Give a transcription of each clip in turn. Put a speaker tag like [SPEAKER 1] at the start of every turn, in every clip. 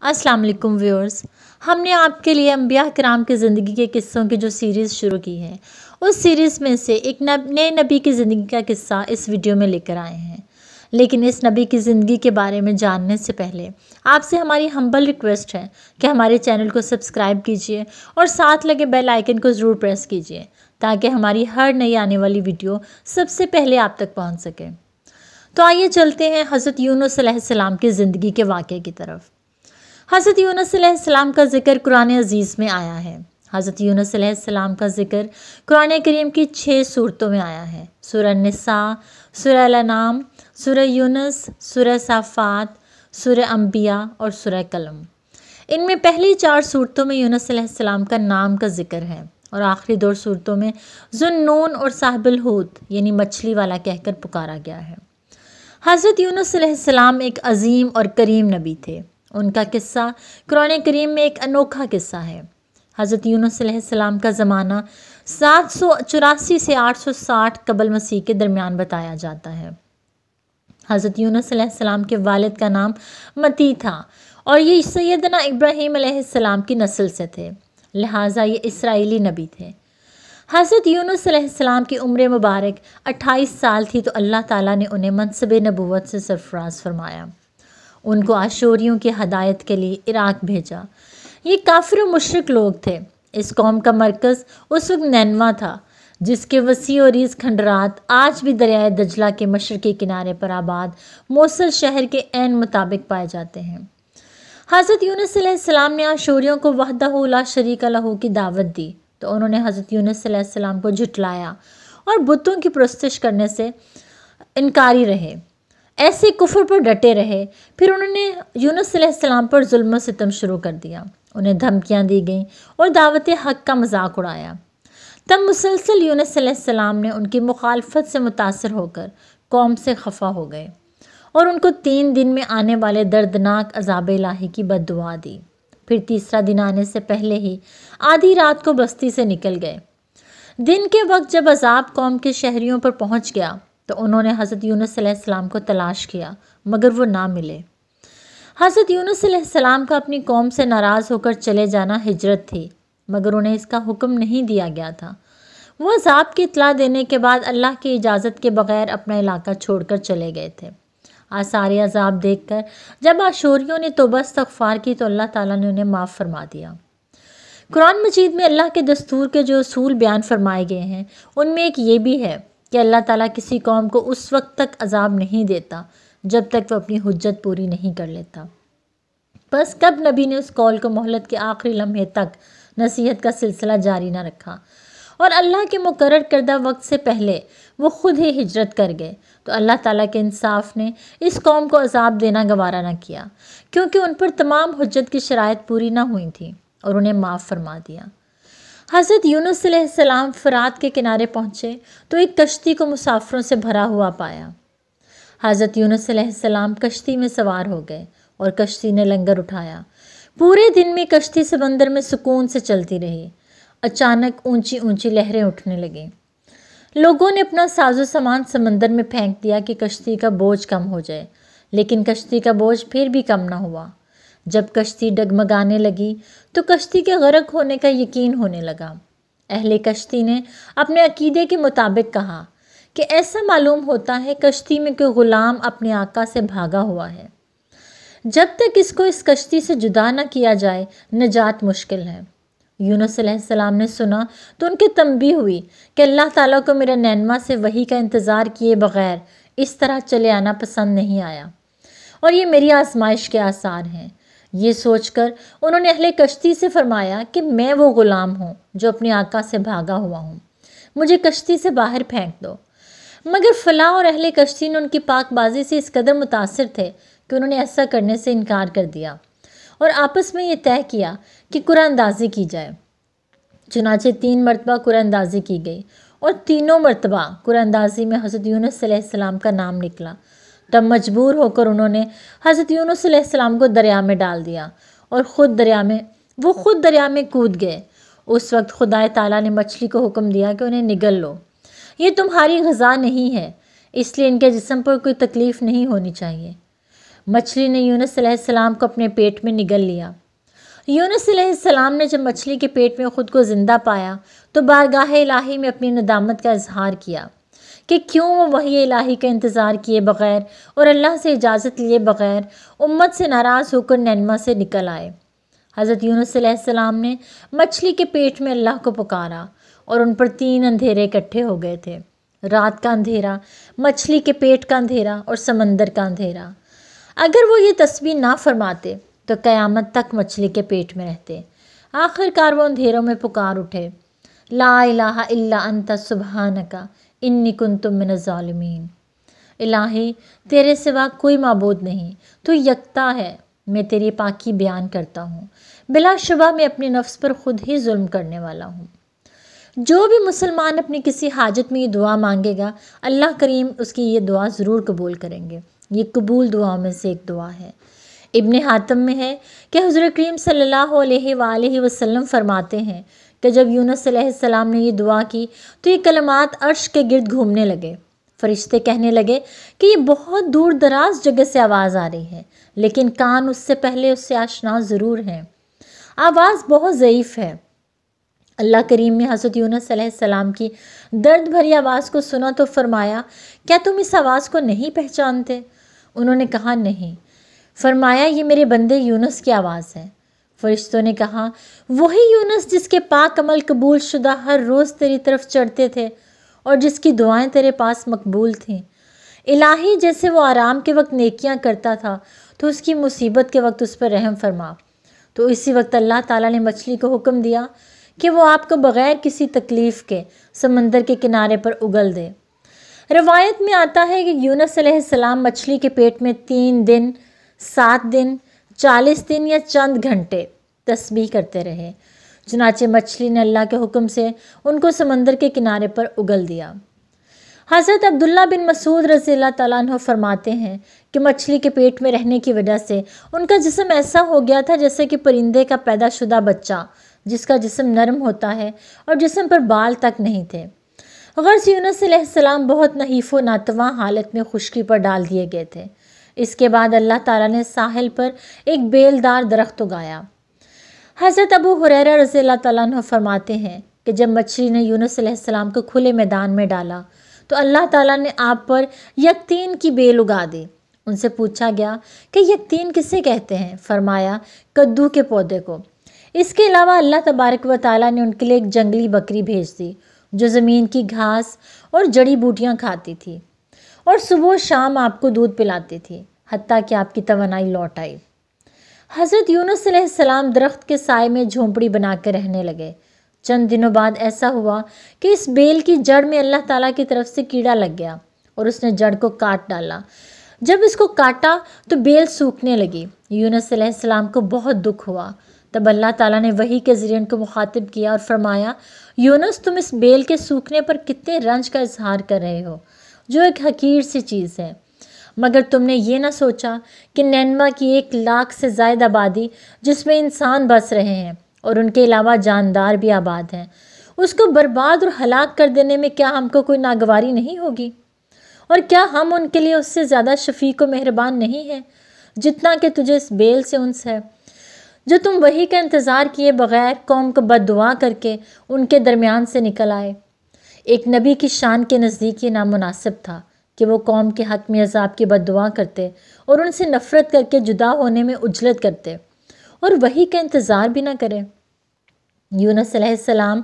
[SPEAKER 1] السلام علیکم ویورز، ہم نے آپ کے لیے انبیاء کرام کی زندگی کے قصوں کی جو سیریز شروع کی ہے اس سیریز میں سے ایک نئے نبی کی زندگی کا قصہ اس ویڈیو میں لے کر آئے ہیں۔ لیکن اس نبی کی زندگی کے بارے میں جاننے سے پہلے آپ سے ہماری ہمبل ریکویسٹ ہے کہ ہمارے چینل کو سبسکرائب کیجئے اور ساتھ لگے بیل آئیکن کو ضرور پریس کیجئے تاکہ ہماری ہر نئی آنے والی ویڈیو سب سے پہلے آپ تک پہنچ سکے۔ تو آئیے چلتے ہیں حضرت یونس علیہ السلام کی زندگی کے واقعے کی طرف۔ حضرت یونس علیہ السلام کا ذکر قرآن عزیز میں آیا ہے۔ حضرت یونس علیہ السلام کا ذکر قرآن کریم کی 6 سورتوں میں آیا ہے: سورہ نساء، سورہ الانعام، سورہ یونس، سورہ صافات، سورہ انبیاء اور سورہ قلم۔ ان میں پہلی 4 سورتوں میں یونس علیہ السلام کا نام کا ذکر ہے اور آخری 2 سورتوں میں ذو النون اور صاحب الحوت یعنی مچھلی والا کہہ کر پکارا گیا ہے۔ حضرت یونس علیہ السلام ایک عظیم اور کریم نبی تھے۔ ان کا قصہ قرآن کریم میں ایک انوکھا قصہ ہے۔ حضرت یونس علیہ السلام کا زمانہ 784 سے 860 قبل مسیح کے درمیان بتایا جاتا ہے۔ حضرت یونس علیہ السلام کے والد کا نام متی تھا اور یہ سیدنا ابراہیم علیہ السلام کی نسل سے تھے، لہٰذا یہ اسرائیلی نبی تھے۔ حضرت یونس علیہ السلام کی عمر مبارک 28 سال تھی تو اللہ تعالیٰ نے انہیں منصب نبوت سے سرفراز فرمایا۔ ان کو آشوریوں کی ہدایت کے لیے عراق بھیجا۔ یہ کافر و مشرک لوگ تھے۔ اس قوم کا مرکز اس وقت نینوا تھا، جس کے وسیع و عریض کھنڈرات آج بھی دریائے دجلہ کے مشرقی کنارے پر آباد موصل شہر کے عین مطابق پائے جاتے ہیں۔ حضرت یونس علیہ السلام نے آشوریوں کو وحدہ لا شریک لہ کی دعوت دی تو انہوں نے حضرت یونس علیہ السلام کو جھٹلایا اور بتوں کی پرستش کرنے سے انکاری رہے، ایسے کفر پر ڈٹے رہے۔ پھر انہوں نے یونس علیہ السلام پر ظلم و ستم شروع کر دیا، انہیں دھمکیاں دی گئیں اور دعوت حق کا مذاق اڑایا۔ تب مسلسل یونس علیہ السلام نے ان کی مخالفت سے متاثر ہو کر قوم سے خفا ہو گئے اور ان کو 3 دن میں آنے والے دردناک عذاب الہی کی بد دعا دی۔ پھر تیسرا دن آنے سے پہلے ہی آدھی رات کو بستی سے نکل گئے۔ دن کے وقت جب عذاب قوم کے شہریوں پر پہنچ گیا تو انہوں نے حضرت یونس علیہ السلام کو تلاش کیا مگر وہ نہ ملے۔ حضرت یونس علیہ السلام کا اپنی قوم سے ناراض ہو کر چلے جانا ہجرت تھی، مگر انہیں اس کا حکم نہیں دیا گیا تھا۔ وہ عذاب کی اطلاع دینے کے بعد اللہ کی اجازت کے بغیر اپنا علاقہ چھوڑ کر چلے گئے تھے۔ آثار عذاب دیکھ کر جب آشوریوں نے توبہ استغفار کی تو اللہ تعالیٰ نے انہیں معاف فرما دیا۔ قرآن مجید میں اللہ کے دستور کے جو اصول بیان فرمائے گئے ہیں ان میں ایک یہ بھی ہے کہ اللہ تعالیٰ کسی قوم کو اس وقت تک عذاب نہیں دیتا جب تک وہ اپنی حجت پوری نہیں کر لیتا۔ بس کب نبی نے اس قول کو مہلت کے آخری لمحے تک نصیحت کا سلسلہ جاری نہ رکھا اور اللہ کے مقرر کردہ وقت سے پہلے وہ خود ہی ہجرت کر گئے تو اللہ تعالیٰ کے انصاف نے اس قوم کو عذاب دینا گوارا نہ کیا، کیونکہ ان پر تمام حجت کی شرائط پوری نہ ہوئی تھیں اور انہیں معاف فرما دیا۔ حضرت یونس علیہ السلام فرات کے کنارے پہنچے تو ایک کشتی کو مسافروں سے بھرا ہوا پایا۔ حضرت یونس علیہ السلام کشتی میں سوار ہو گئے اور کشتی نے لنگر اٹھایا۔ پورے دن میں کشتی سمندر میں سکون سے چلتی رہی۔ اچانک اونچی اونچی لہریں اٹھنے لگیں۔ لوگوں نے اپنا ساز و سامان سمندر میں پھینک دیا کہ کشتی کا بوجھ کم ہو جائے، لیکن کشتی کا بوجھ پھر بھی کم نہ ہوا۔ جب کشتی ڈگمگانے لگی تو کشتی کے غرق ہونے کا یقین ہونے لگا۔ اہل کشتی نے اپنے عقیدے کے مطابق کہا کہ ایسا معلوم ہوتا ہے کشتی میں کوئی غلام اپنے آقا سے بھاگا ہوا ہے۔ جب تک اس کو اس کشتی سے جدا نہ کیا جائے نجات مشکل ہے۔ یونس علیہ السلام نے سنا تو ان کی تنبیہ ہوئی کہ اللہ تعالیٰ کو میرا نینوا سے وحی کا انتظار کیے بغیر اس طرح چلے آنا پسند نہیں آیا اور یہ میری آزمائش کے آثار ہیں۔ یہ سوچ کر انہوں نے اہل کشتی سے فرمایا کہ میں وہ غلام ہوں جو اپنے آقا سے بھاگا ہوا ہوں، مجھے کشتی سے باہر پھینک دو۔ مگر فلاح اور اہل کشتی نے ان کی پاک بازی سے اس قدر متاثر تھے کہ انہوں نے ایسا کرنے سے انکار کر دیا اور آپس میں یہ طے کیا کہ قرعہ اندازی کی جائے۔ چنانچہ 3 مرتبہ قرعہ اندازی کی گئی اور تینوں مرتبہ قرعہ اندازی میں حضرت یونس علیہ السلام کا نام نکلا۔ تب مجبور ہو کر انہوں نے حضرت یونس علیہ السلام کو دریا میں ڈال دیا اور خود دریا میں کود گئے۔ اس وقت خدا تعالیٰ نے مچھلی کو حکم دیا کہ انہیں نگل لو، یہ تمہاری غذا نہیں ہے، اس لیے ان کے جسم پر کوئی تکلیف نہیں ہونی چاہیے۔ مچھلی نے یونس علیہ السلام کو اپنے پیٹ میں نگل لیا۔ یونس علیہ السلام نے جب مچھلی کے پیٹ میں خود کو زندہ پایا تو بارگاہ الہی میں اپنی ندامت کا اظہار کیا کہ کیوں وہ وحی الہی کا انتظار کیے بغیر اور اللہ سے اجازت لیے بغیر امت سے ناراض ہو کر نینوا سے نکل آئے۔ حضرت یونس علیہ السلام نے مچھلی کے پیٹ میں اللہ کو پکارا اور ان پر 3 اندھیرے اکٹھے ہو گئے تھے، رات کا اندھیرا، مچھلی کے پیٹ کا اندھیرا اور سمندر کا اندھیرا۔ اگر وہ یہ تسبیح نہ فرماتے تو قیامت تک مچھلی کے پیٹ میں رہتے۔ آخر کار وہ اندھیروں میں پکار اٹھے، لا الہ الا انت سبحانک انی کنت من الظالمین۔ الہی تیرے سوا کوئی معبود نہیں، تو یکتا ہے، میں تیری پاکی بیان کرتا ہوں، بلا شبہ میں اپنے نفس پر خود ہی ظلم کرنے والا ہوں۔ جو بھی مسلمان اپنی کسی حاجت میں یہ دعا مانگے گا، اللہ کریم اس کی یہ دعا ضرور قبول کریں گے۔ یہ قبول دعاؤں میں سے ایک دعا ہے۔ ابن حاتم میں ہے کہ حضور کریم صلی اللہ علیہ وآلہ وسلم فرماتے ہیں کہ جب یونس علیہ السلام نے یہ دعا کی تو یہ کلمات عرش کے گرد گھومنے لگے۔ فرشتے کہنے لگے کہ یہ بہت دور دراز جگہ سے آواز آ رہی ہے، لیکن کان اس سے پہلے اس سے آشنا ضرور ہیں۔ آواز بہت ضعیف ہے۔ اللہ کریم نے حضرت یونس علیہ السلام کی درد بھری آواز کو سنا تو فرمایا، کیا تم اس آواز کو نہیں پہچانتے؟ انہوں نے کہا نہیں۔ فرمایا، یہ میرے بندے یونس کی آواز ہے۔ فرشتوں نے کہا، وہی یونس جس کے پاک عمل قبول شدہ ہر روز تیری طرف چڑھتے تھے اور جس کی دعائیں تیرے پاس مقبول تھیں۔ الہی جیسے وہ آرام کے وقت نیکیاں کرتا تھا تو اس کی مصیبت کے وقت اس پر رحم فرما۔ تو اسی وقت اللہ تعالیٰ نے مچھلی کو حکم دیا کہ وہ آپ کو بغیر کسی تکلیف کے سمندر کے کنارے پر اگل دے۔ روایت میں آتا ہے کہ یونس علیہ السلام مچھلی کے پیٹ میں 3 دن، 7 دن، 40 دن یا چند گھنٹے تسبیح کرتے رہے۔ چنانچہ مچھلی نے اللہ کے حکم سے ان کو سمندر کے کنارے پر اگل دیا۔ حضرت عبداللہ بن مسعود رضی اللہ تعالیٰ عنہ فرماتے ہیں کہ مچھلی کے پیٹ میں رہنے کی وجہ سے ان کا جسم ایسا ہو گیا تھا جیسے کہ پرندے کا پیدا شدہ بچہ، جس کا جسم نرم ہوتا ہے اور جسم پر بال تک نہیں تھے۔ غرض یونس علیہ السلام بہت نحیف و ناتواں حالت میں خشکی پر ڈال دیے گئے تھے۔ اس کے بعد اللہ تعالیٰ نے ساحل پر ایک بیلدار درخت اگایا۔ حضرت ابو ہریرہ رضی اللہ تعالیٰ عنہ فرماتے ہیں کہ جب مچھلی نے یونس علیہ السلام کو کھلے میدان میں ڈالا تو اللہ تعالیٰ نے آپ پر یقطین کی بیل اگا دی۔ ان سے پوچھا گیا کہ یقطین کسے کہتے ہیں؟ فرمایا، کدو کے پودے کو۔ اس کے علاوہ اللہ تبارک و تعالیٰ نے ان کے لیے ایک جنگلی بکری بھیج دی جو زمین کی گھاس اور جڑی بوٹیاں کھاتی تھی اور صبح و شام آپ کو دودھ پلاتی تھی، حتیٰ کہ آپ کی توانائی لوٹ آئی۔ حضرت یونس علیہ السلام درخت کے سائے میں جھونپڑی بنا کے رہنے لگے۔ چند دنوں بعد ایسا ہوا کہ اس بیل کی جڑ میں اللہ تعالیٰ کی طرف سے کیڑا لگ گیا اور اس نے جڑ کو کاٹ ڈالا۔ جب اس کو کاٹا تو بیل سوکھنے لگی۔ یونس علیہ السلام کو بہت دکھ ہوا۔ تب اللہ تعالیٰ نے وحی کے ذریعے ان کو مخاطب کیا اور فرمایا، یونس تم اس بیل کے سوکھنے پر کتنے رنج کا اظہار کر رہے ہو، جو ایک حقیر سی چیز ہے، مگر تم نے یہ نہ سوچا کہ نینوا کی 1 لاکھ سے زائد آبادی جس میں انسان بس رہے ہیں اور ان کے علاوہ جاندار بھی آباد ہیں، اس کو برباد اور ہلاک کر دینے میں کیا ہم کو کوئی ناگواری نہیں ہوگی؟ اور کیا ہم ان کے لیے اس سے زیادہ شفیق و مہربان نہیں ہیں جتنا کہ تجھے اس بیل سے انس ہے، جو تم وحی کا انتظار کیے بغیر قوم کو بد دعا کر کے ان کے درمیان سے نکل آئے۔ ایک نبی کی شان کے نزدیک یہ نامناسب تھا کہ وہ قوم کے حق میں عذاب کی بد دعا کرتے اور ان سے نفرت کر کے جدا ہونے میں عجلت کرتے اور وحی کا انتظار بھی نہ کرے۔ یونس علیہ السلام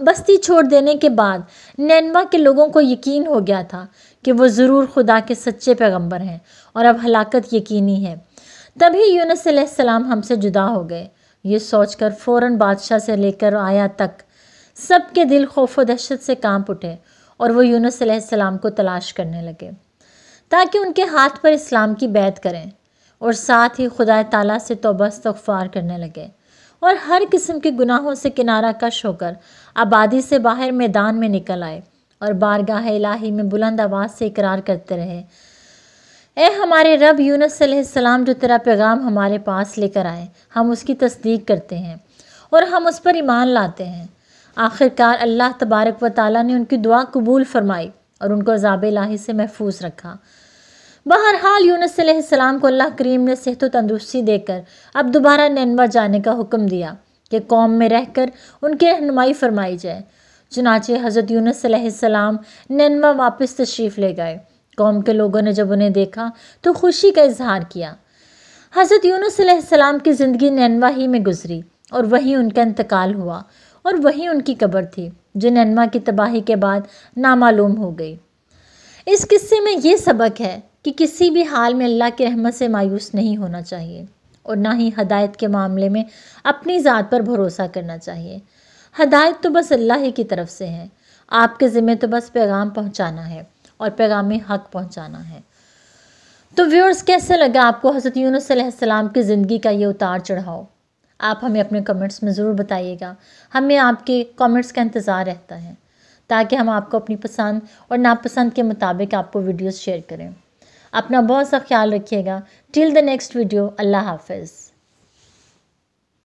[SPEAKER 1] بستی چھوڑ دینے کے بعد نینوا کے لوگوں کو یقین ہو گیا تھا کہ وہ ضرور خدا کے سچے پیغمبر ہیں اور اب ہلاکت یقینی ہے۔ تبھی یونس علیہ السلام ہم سے جدا ہو گئے۔ یہ سوچ کر فوراً بادشاہ سے لے کر آیا تک سب کے دل خوف و دہشت سے کانپ اٹھے اور وہ یونس علیہ السلام کو تلاش کرنے لگے تاکہ ان کے ہاتھ پر اسلام کی بیعت کریں، اور ساتھ ہی خدا تعالیٰ سے توبہ استغفار کرنے لگے اور ہر قسم کے گناہوں سے کنارہ کش ہو کر آبادی سے باہر میدان میں نکل آئے اور بارگاہ الہی میں بلند آواز سے اقرار کرتے رہے، اے ہمارے رب، یونس علیہ السلام جو تیرا پیغام ہمارے پاس لے کر آئے، ہم اس کی تصدیق کرتے ہیں اور ہم اس پر ایمان لاتے ہیں۔ آخر کار اللہ تبارک و تعالیٰ نے ان کی دعا قبول فرمائی اور ان کو عذاب الہی سے محفوظ رکھا۔ بہرحال یونس علیہ السلام کو اللہ کریم نے صحت و تندرستی دے کر اب دوبارہ نینوا جانے کا حکم دیا کہ قوم میں رہ کر ان کی رہنمائی فرمائی جائے۔ چنانچہ حضرت یونس علیہ السلام نینوا واپس تشریف لے گئے۔ قوم کے لوگوں نے جب انہیں دیکھا تو خوشی کا اظہار کیا۔ حضرت یونس علیہ السلام کی زندگی نینوا ہی میں گزری اور وہیں ان کا انتقال ہوا اور وہیں ان کی قبر تھی جو نینوا کی تباہی کے بعد نامعلوم ہو گئی۔ اس قصے میں یہ سبق ہے کہ کسی بھی حال میں اللہ کی رحمت سے مایوس نہیں ہونا چاہیے اور نہ ہی ہدایت کے معاملے میں اپنی ذات پر بھروسہ کرنا چاہیے۔ ہدایت تو بس اللہ ہی کی طرف سے ہے، آپ کے ذمہ تو بس پیغام پہنچانا ہے اور پیغام حق پہنچانا ہے۔ تو ویورز، کیسا لگا آپ کو حضرت یونس علیہ السلام کی زندگی کا یہ اتار چڑھاؤ؟ آپ ہمیں اپنے کمنٹس میں ضرور بتائیے گا، ہمیں آپ کے کمنٹس کا انتظار رہتا ہے تاکہ ہم آپ کو اپنی پسند اور ناپسند کے مطابق آپ کو ویڈیوز شیئر کریں۔ اپنا بہت سا خیال رکھیے گا۔ ٹل دا نیکسٹ ویڈیو، اللہ حافظ۔